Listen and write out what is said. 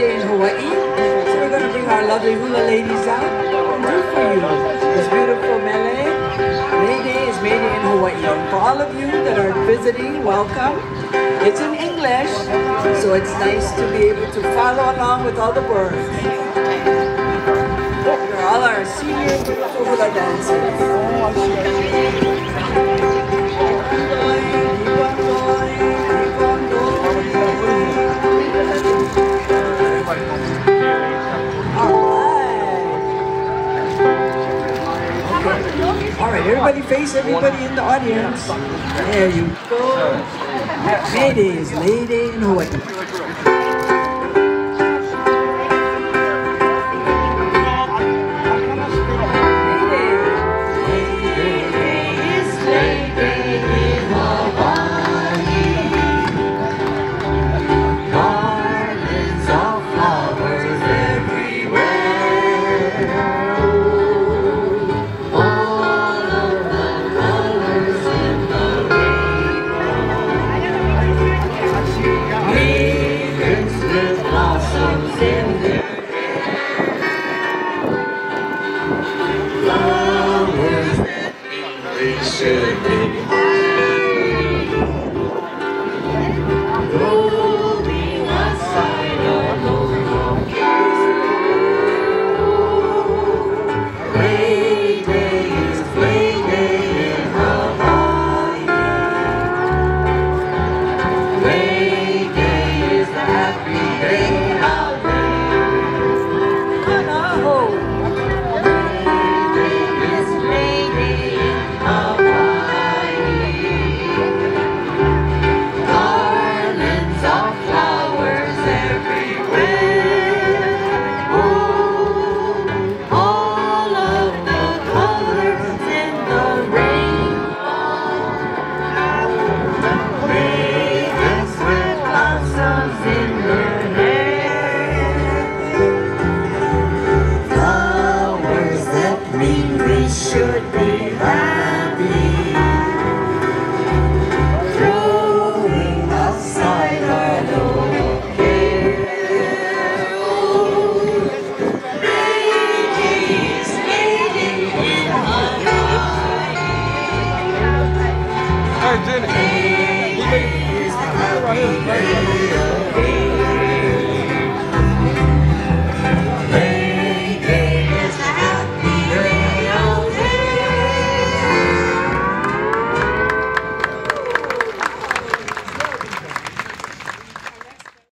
Day in Hawaii. So we're going to bring our lovely hula ladies out and do for you this beautiful mele. May Day is May Day in Hawaii. And for all of you that are visiting, welcome. It's in English, so it's nice to be able to follow along with all the words. You're all our senior hula dancers. All right, everybody face everybody in the audience. There you go. May Day is May Day in Hawaii. Garlands of flowers,